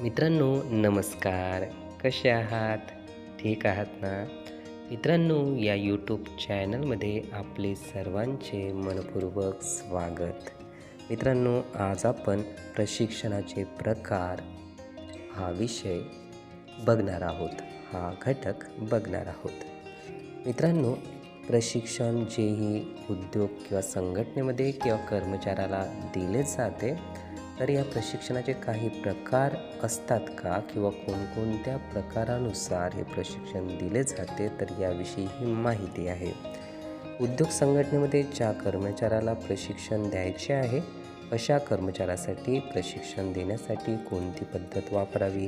मित्रांनो, नमस्कार. कसे आहात? ठीक आहात ना? मित्रांनो, या यूट्यूब चॅनलमध्ये आपले सर्वांचे मनःपूर्वक स्वागत. मित्रांनो, आज आपण प्रशिक्षणाचे प्रकार हा विषय बघणार आहोत. हा घटक बघणार आहोत. मित्रांनो, प्रशिक्षण जेही उद्योग किंवा संघटनेमध्ये किंवा कर्मचाऱ्याला दिले जाते, तर या प्रशिक्षणाचे काही प्रकार असतात का? किंवा कोणकोणत्या प्रकारानुसार हे प्रशिक्षण दिले जाते, तर याविषयी ही माहिती आहे. उद्योग संघटनेमध्ये ज्या कर्मचाऱ्याला प्रशिक्षण द्यायचे आहे, अशा कर्मचाऱ्यासाठी प्रशिक्षण देण्यासाठी कोणती पद्धत वापरावी?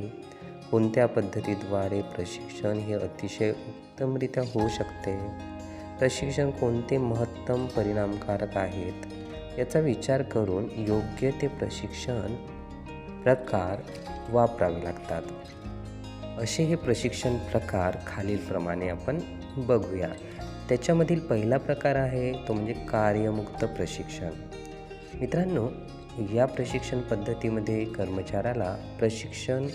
कोणत्या पद्धतीद्वारे प्रशिक्षण हे अतिशय उत्तमरित्या होऊ शकते? प्रशिक्षण कोणते महत्तम परिणामकारक आहेत? याचा विचार करून योग्य ते प्रशिक्षण प्रकार वापरावे लागतात. असे हे प्रशिक्षण प्रकार खालीलप्रमाणे आपण बघूया. त्याच्यामधील पहिला प्रकार आहे तो म्हणजे कार्यमुक्त प्रशिक्षण. मित्रांनो, या प्रशिक्षण पद्धतीमध्ये कर्मचाऱ्याला प्रशिक्षण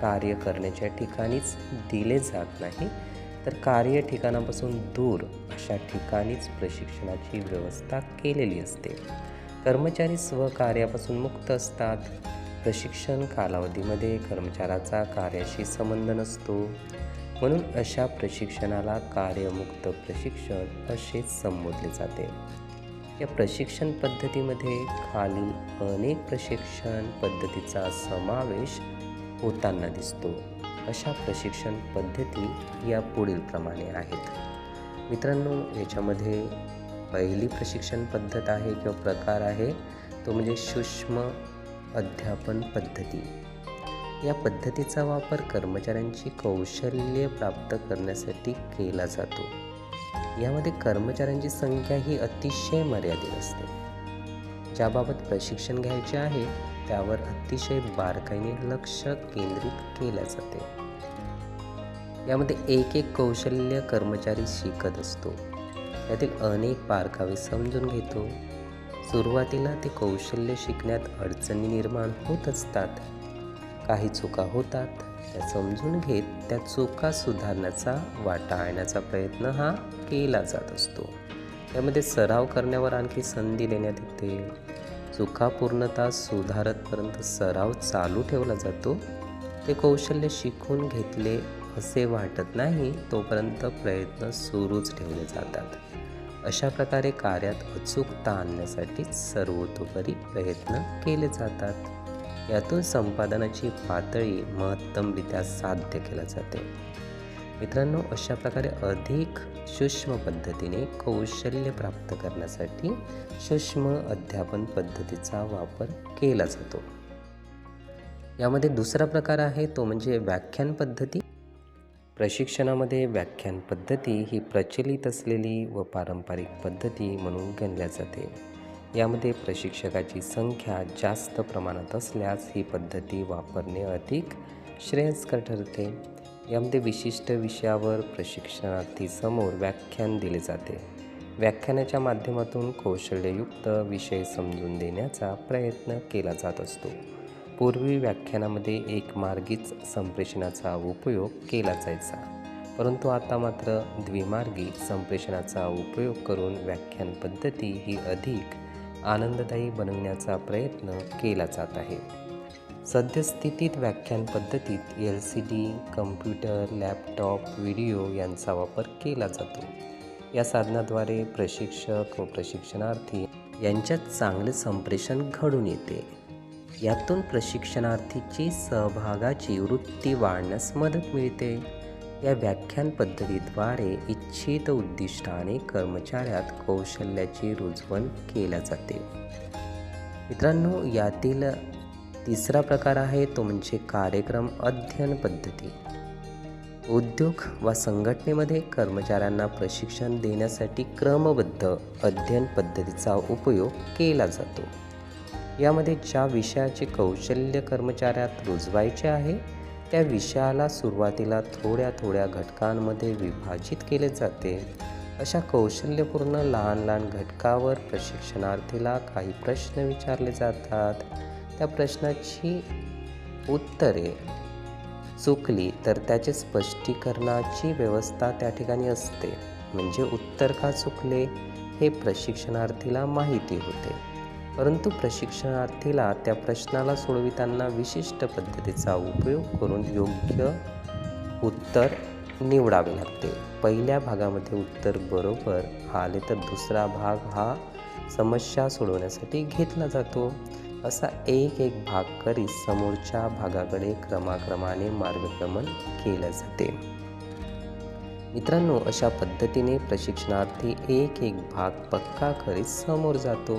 कार्य करण्याच्या ठिकाणीच दिले जात नाही, तर कार्य ठिकाणापासून दूर अशा ठिकाणीच प्रशिक्षणाची व्यवस्था केलेली असते. कर्मचारी स्वकार्यापासून मुक्त असतात. प्रशिक्षण कालावधीमध्ये कर्मचाऱ्याचा कार्याशी संबंध नसतो, म्हणून अशा प्रशिक्षणाला कार्यमुक्त प्रशिक्षण असे संबोधले जाते. या प्रशिक्षण पद्धतीमध्ये खालील अनेक प्रशिक्षण पद्धतीचा समावेश होताना दिसतो. अशा प्रशिक्षण पद्धती या पुढील प्रमाणे आहेत. मित्रांनो, याच्यामध्ये पहिली प्रशिक्षण पद्धत आहे किंवा प्रकार आहे तो म्हणजे सूक्ष्म अध्यापन पद्धती. या पद्धतीचा वापर कर्मचाऱ्यांची कौशल्य प्राप्त करण्यासाठी केला जातो. यामध्ये कर्मचाऱ्यांची संख्या ही अतिशय मर्यादित असते. ज्याबाबत प्रशिक्षण घ्यायचे आहे त्यावर अतिशय बारकाईने लक्ष केंद्रित केले जाते. यामध्ये एक कौशल्य कर्मचारी शिकत असतो. त्यातील अनेक बारकावे समजून घेतो. सुरुवातीला ते कौशल्य शिकण्यात अडचणी निर्माण होत असतात. काही चुका होतात, त्या समजून घेत त्या चुका सुधारण्याचा वाटा आणण्याचा प्रयत्न हा केला जात असतो. त्यामध्ये सराव करण्यावर आणखी संधी देण्यात येते. चुका पूर्णतः सुधारतपर्यंत सराव चालू ठेवला जातो. ते कौशल्य शिकून घेतले असे वाटत नाही तोपर्यंत प्रयत्न सुरूच ठेवले जातात. अशा प्रकारे कार्यात अचूकता आणण्यासाठी सर्वतोपरी प्रयत्न केले जातात. यातून संपादनाची पातळी महत्तमरित्या साध्य केली जाते. मित्रांनो, अशा प्रकारे अधिक सूक्ष्म पद्धतीने कौशल्य प्राप्त करण्यासाठी सूक्ष्म अध्यापन पद्धतीचा वापर केला जातो. यामध्ये दुसरा प्रकार आहे तो म्हणजे व्याख्यान पद्धती. प्रशिक्षणामध्ये व्याख्यान पद्धती ही प्रचलित असलेली व पारंपरिक पद्धती म्हणून गणल्या जाते. यामध्ये प्रशिक्षकाची संख्या जास्त प्रमाणात असल्यास ही पद्धती वापरणे अधिक श्रेयस्कर ठरते. यामध्ये विशिष्ट विषयावर प्रशिक्षणार्थी समोर व्याख्यान दिले जाते. व्याख्यानाच्या माध्यमातून कौशल्ययुक्त विषय समजून देण्याचा प्रयत्न केला जात असतो. पूर्वी व्याख्यानामध्ये एकमार्गीच संप्रेषणाचा उपयोग केला जायचा, परंतु आता मात्र द्विमार्गी संप्रेषणाचा उपयोग करून व्याख्यान पद्धती ही अधिक आनंददायी बनविण्याचा प्रयत्न केला जात आहे. सद्यस्थितीत व्याख्यान पद्धतीत LCD, कम्प्युटर, लॅपटॉप, व्हिडिओ यांचा वापर केला जातो. या साधनाद्वारे प्रशिक्षक व प्रशिक्षणार्थी यांच्यात चांगले संप्रेषण घडून येते. यातून प्रशिक्षणार्थीची सहभागाची वृत्ती वाढण्यास मदत मिळते. या व्याख्यान पद्धतीद्वारे इच्छित उद्दिष्टाने कर्मचाऱ्यात कौशल्याची रुजवण केल्या जाते. मित्रांनो, यातील तिसरा प्रकार आहे तो म्हणजे कार्यक्रम अध्ययन पद्धती. उद्योग व संघटनेमध्ये कर्मचाऱ्यांना प्रशिक्षण देण्यासाठी क्रमबद्ध अध्ययन पद्धतीचा उपयोग केला जातो. यामध्ये ज्या विषयाचे कौशल्य कर्मचाऱ्यात रुजवायचे आहे त्या विषयाला सुरुवातीला थोड्या थोड्या घटकांमध्ये विभाजित केले जाते. अशा कौशल्यपूर्ण लहान घटकावर प्रशिक्षणार्थीला काही प्रश्न विचारले जातात. त्या प्रश्नाची उत्तरे चुकली तर त्याचे स्पष्टीकरणाची व्यवस्था त्या ठिकाणी असते. म्हणजे उत्तर का चुकले हे प्रशिक्षणार्थीला माहिती होते, परंतु प्रशिक्षणार्थीला त्या प्रश्नाला सोडविताना विशिष्ट पद्धतीचा उपयोग करून योग्य उत्तर निवडावे लागते. पहिल्या भागामध्ये उत्तर बरोबर आले तर दुसरा भाग हा समस्या सोडवण्यासाठी घेतला जातो. असा एक भाग करीत समोरच्या भागाकडे क्रमाक्रमाने मार्गक्रमण केले जाते. मित्रांनो, अशा पद्धतीने प्रशिक्षणार्थी एक भाग पक्का करीत समोर जातो.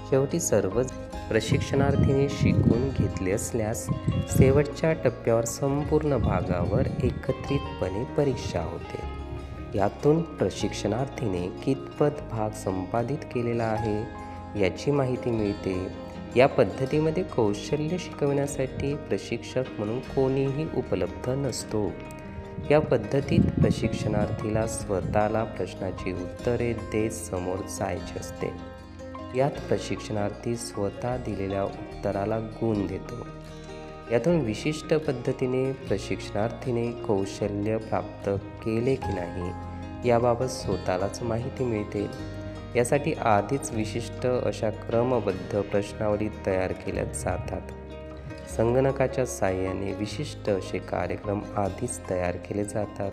शेवटी सर्वच प्रशिक्षणार्थीने शिकून घेतले असल्यास शेवटच्या टप्प्यावर संपूर्ण भागावर एकत्रितपणे परीक्षा होते. यातून प्रशिक्षणार्थीने कितपत भाग संपादित केलेला आहे याची माहिती मिळते. या पद्धतीमध्ये कौशल्य शिकवण्यासाठी प्रशिक्षक म्हणून कोणीही उपलब्ध नसतो. या पद्धतीत प्रशिक्षणार्थीला स्वतःला प्रश्नाची उत्तरे देत समोर जायचे असते. यात प्रशिक्षणार्थी स्वतः दिलेल्या उत्तराला गुण देतो. यातून विशिष्ट पद्धतीने प्रशिक्षणार्थीने कौशल्य प्राप्त केले की नाही याबाबत स्वतःलाच माहिती मिळते. यासाठी आधीच विशिष्ट अशा क्रमबद्ध प्रश्नावली तयार केल्या जातात. संगणकाच्या साहाय्याने विशिष्ट असे कार्यक्रम आधीच तयार केले जातात,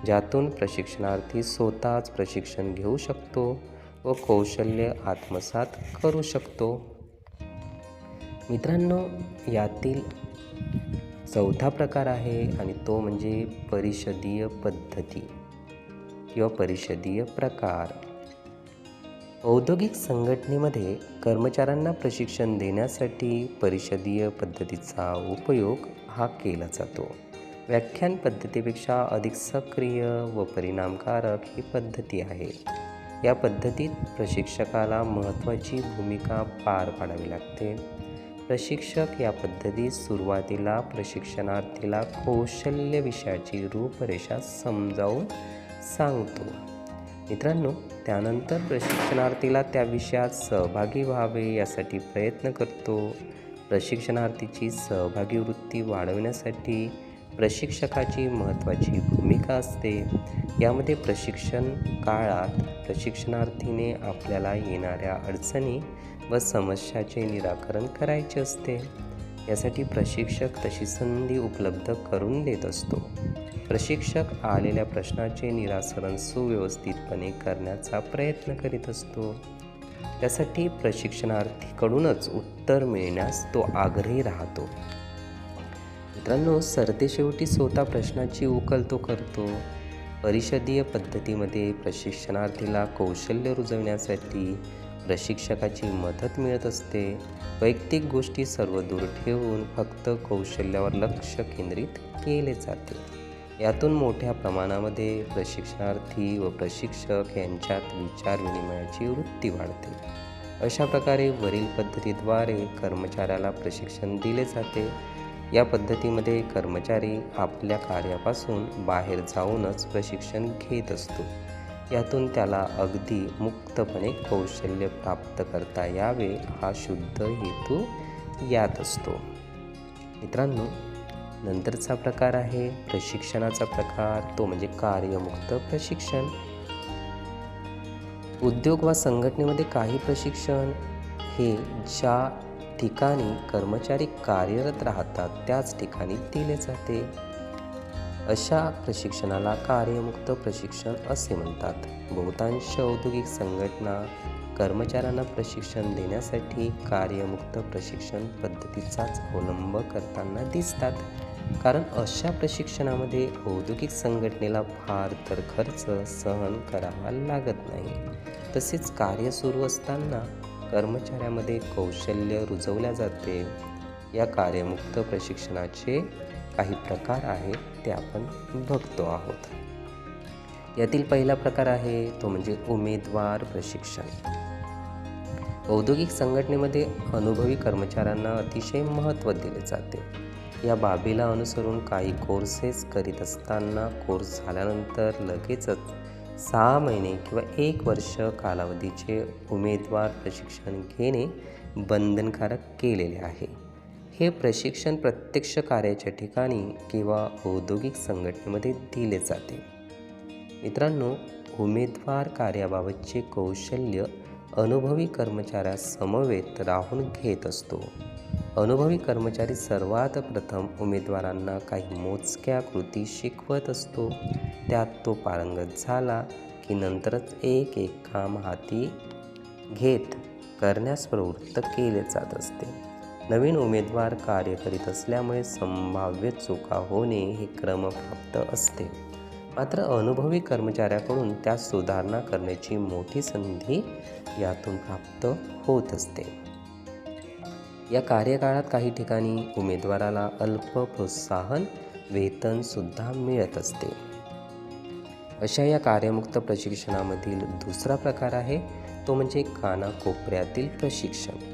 ज्यातून प्रशिक्षणार्थी स्वतःच प्रशिक्षण घेऊ शकतो व कौशल्य आत्मसात करू शकतो. मित्रांनो, यातील चौथा प्रकार आहे आणि तो म्हणजे परिषदीय पद्धती किंवा परिषदीय प्रकार. औद्योगिक संघटनेमध्ये कर्मचाऱ्यांना प्रशिक्षण देण्यासाठी परिषदीय पद्धतीचा उपयोग हा केला जातो. व्याख्यान पद्धतीपेक्षा अधिक सक्रिय व परिणामकारक ही पद्धती आहे. या पद्धतीत प्रशिक्षकाला महत्त्वाची भूमिका पार पाडावी लागते. प्रशिक्षक या पद्धतीत सुरुवातीला प्रशिक्षणार्थीला कौशल्य विषयाची रूपरेषा समजावून सांगतो. मित्रांनो, त्यानंतर प्रशिक्षणार्थीला त्या विषयात सहभागी व्हावे यासाठी प्रयत्न करतो. प्रशिक्षणार्थीची सहभागी वृत्ती वाढवण्यासाठी प्रशिक्षकाची महत्त्वाची भूमिका असते. यामध्ये प्रशिक्षण काळात प्रशिक्षणार्थीने आपल्याला येणाऱ्या अडचणी व समस्याचे निराकरण करायचे असते. यासाठी प्रशिक्षक तशी संधी उपलब्ध करून देत असतो. प्रशिक्षक आलेल्या प्रश्नाचे निराकरण सुव्यवस्थितपणे करण्याचा प्रयत्न करीत असतो. त्यासाठी प्रशिक्षणार्थीकडूनच उत्तर मिळण्यास तो आग्रही राहतो. मित्रांनो, सरतेशेवटी स्वतः प्रश्नाची उकल तो करतो. परिषदीय पद्धतीमध्ये प्रशिक्षणार्थीला कौशल्य रुजवण्यासाठी प्रशिक्षकाची मदत मिळत असते. वैयक्तिक गोष्टी सर्व दूर ठेवून फक्त कौशल्यावर लक्ष केंद्रित केले जाते. यातून मोठ्या प्रमाणामध्ये प्रशिक्षणार्थी व प्रशिक्षक यांच्यात विचार विनिमयाची वृत्ती वाढते. अशा प्रकारे वरील पद्धतीद्वारे कर्मचाऱ्याला प्रशिक्षण दिले जाते. या पद्धतीमध्ये कर्मचारी आपल्या कार्यापासून बाहेर जाऊनच प्रशिक्षण घेत असतो. यातून त्याला अगदी मुक्तपणे कौशल्य प्राप्त करता यावे हा शुद्ध हेतू यात असतो. मित्रांनो, नंतरचा प्रकार आहे प्रशिक्षणाचा प्रकार, तो म्हणजे कार्यमुक्त प्रशिक्षण. उद्योग वा संघटनेमध्ये काही प्रशिक्षण हे ज्या ठिकाणी कर्मचारी कार्यरत राहतात त्याच ठिकाणी दिले जाते. अशा प्रशिक्षणाला कार्यमुक्त प्रशिक्षण असे म्हणतात. बहुतांश औद्योगिक संघटना कर्मचाऱ्यांना प्रशिक्षण देण्यासाठी कार्यमुक्त प्रशिक्षण पद्धतीचाच अवलंब करताना दिसतात. कारण अशा प्रशिक्षणामध्ये औद्योगिक संघटनेला फार तर खर्च सहन करावा लागत नाही. तसेच कार्य सुरू असताना कर्मचाऱ्यामध्ये कौशल्य रुजवल्या जाते. या कार्यमुक्त प्रशिक्षणाचे काही प्रकार आहेत ते आपण बघतो आहोत. यातील पहिला प्रकार आहे तो म्हणजे उमेदवार प्रशिक्षण. औद्योगिक संघटनेमध्ये अनुभवी कर्मचाऱ्यांना अतिशय महत्त्व दिले जाते. या बाबीला अनुसरून काही कोर्सेस करीत असताना कोर्स झाल्यानंतर लगेचच 6 महिने किंवा 1 वर्ष कालावधीचे उमेदवार प्रशिक्षण घेणे बंधनकारक केलेले आहे. हे प्रशिक्षण प्रत्यक्ष कार्याच्या ठिकाणी किंवा औद्योगिक संघटनेमध्ये दिले जाते. मित्रांनो, उमेदवार कार्याबाबतचे कौशल्य अनुभवी कर्मचाऱ्यासमवेत राहून घेत असतो. अनुभवी कर्मचारी सर्वात प्रथम उमेदवारांना काही मोजक्या कृती शिकवत असतो. त्यात तो पारंगत झाला की नंतरच एक एक काम हाती घेत करण्यास प्रवृत्त केले जात असते. नवीन उमेदवार कार्य करीत असल्यामुळे संभाव्य चुका होणे हे क्रमप्राप्त असते. मात्र अनुभवी कर्मचाऱ्याकडून त्यात सुधारणा करण्याची मोठी संधी यातून प्राप्त होत असते. या कार्यकाळात काही ठिकाणी उमेदवाराला अल्प प्रोत्साहन वेतन सुद्धा मिळत असते. अशा या कार्यमुक्त प्रशिक्षणामधील दुसरा प्रकार आहे तो म्हणजे कानाकोपऱ्यातील प्रशिक्षण.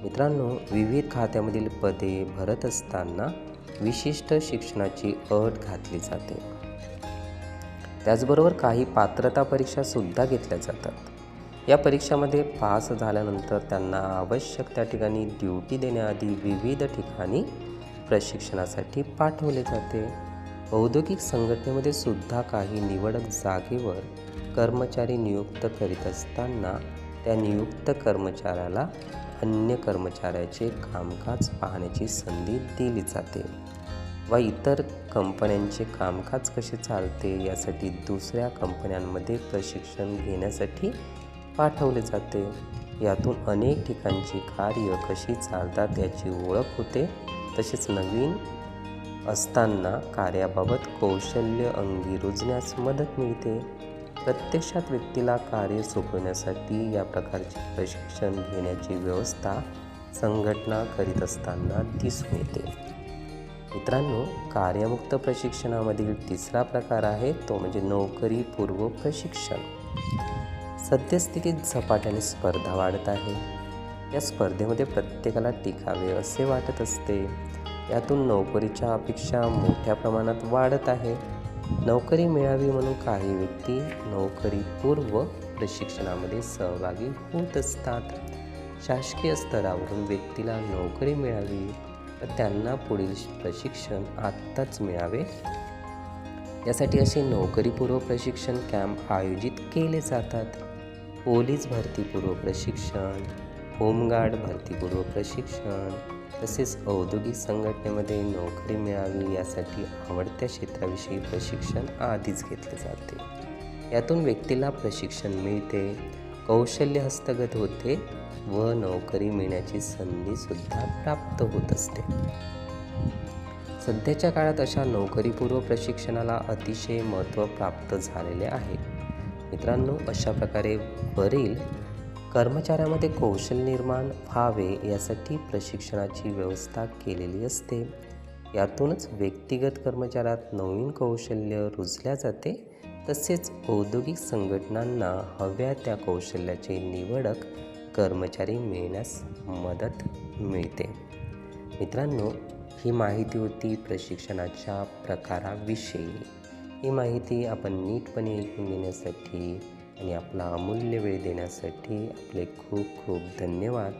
मित्रांनो, विविध खात्यामधील पदे भरत असताना विशिष्ट शिक्षणाची अट घातली जाते. त्याचबरोबर काही पात्रता परीक्षा सुद्धा घेतल्या जातात. या परीक्षामध्ये पास झाल्यानंतर त्यांना आवश्यक त्या ठिकाणी ड्युटी देण्याआधी विविध ठिकाणी प्रशिक्षणासाठी पाठवले जाते. औद्योगिक संघटनेमध्ये सुद्धा काही निवडक जागेवर कर्मचारी नियुक्त करीत असताना त्या नियुक्त कर्मचाऱ्याला अन्य कर्मचाऱ्याचे कामकाज पाहण्याची संधी दिली जाते व इतर कंपन्यांचे कामकाज कसे चालते यासाठी दुसऱ्या कंपन्यांमध्ये प्रशिक्षण घेण्यासाठी पाठवले जाते. यातून अनेक ठिकाणची कार्य कशी चालतात याची ओळख होते. तसेच नवीन असताना कार्याबाबत कौशल्य अंगी रुजण्यास मदत मिळते. प्रत्यक्षात व्यक्तीला कार्य सोपवण्यासाठी या प्रकारचे प्रशिक्षण घेण्याची व्यवस्था संघटना करीत असताना दिसून येते. मित्रांनो, कार्यमुक्त प्रशिक्षणामधील तिसरा प्रकार आहे तो म्हणजे नोकरीपूर्व प्रशिक्षण. सद्यस्थितीत झपाट्याने स्पर्धा वाढत आहे. या स्पर्धेमध्ये प्रत्येकाला टिकावे असे वाटत असते. यातून नोकरीच्या अपेक्षा मोठ्या प्रमाणात वाढत आहे. नोकरी मिळावी म्हणून काही व्यक्ती नोकरीपूर्व प्रशिक्षणामध्ये सहभागी होत असतात. शासकीय स्तरावरून व्यक्तीला नोकरी मिळावी व त्यांना पुढील प्रशिक्षण आत्ताच मिळावे यासाठी असे नोकरीपूर्व प्रशिक्षण कॅम्प आयोजित केले जातात. पोलीस भरतीपूर्व प्रशिक्षण, होमगार्ड भरतीपूर्व प्रशिक्षण, तसेच औद्योगिक संघटनेमध्ये नोकरी मिळावी यासाठी आवडत्या क्षेत्राविषयी प्रशिक्षण आधीच घेतले जाते. यातून व्यक्तीला प्रशिक्षण मिळते, कौशल्य हस्तगत होते व नोकरी मिळण्याची संधीसुद्धा प्राप्त होत असते. सध्याच्या काळात अशा नोकरीपूर्व प्रशिक्षणाला अतिशय महत्त्व प्राप्त झालेले आहे. मित्रांनो, अशा प्रकारे वरील कर्मचाऱ्यामध्ये कौशल्य निर्माण व्हावे यासाठी प्रशिक्षणाची व्यवस्था केलेली असते. यातूनच व्यक्तिगत कर्मचाऱ्यात नवीन कौशल्य रुजल्या जाते. तसेच औद्योगिक संघटनांना हव्या त्या कौशल्याचे निवडक कर्मचारी मिळण्यास मदत मिळते. मित्रांनो, ही माहिती होती प्रशिक्षणाच्या प्रकाराविषयी. ही माहिती आपण नीटपणे ऐकून घेण्यासाठी आणि आपला अमूल्य वेळ देण्यासाठी आपले खूप खूप धन्यवाद.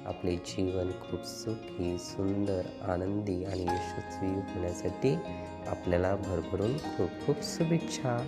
आपले जीवन खूप सुखी, सुंदर, आनंदी आणि यशस्वी होण्यासाठी आपल्याला भरभरून खूप खूप शुभेच्छा.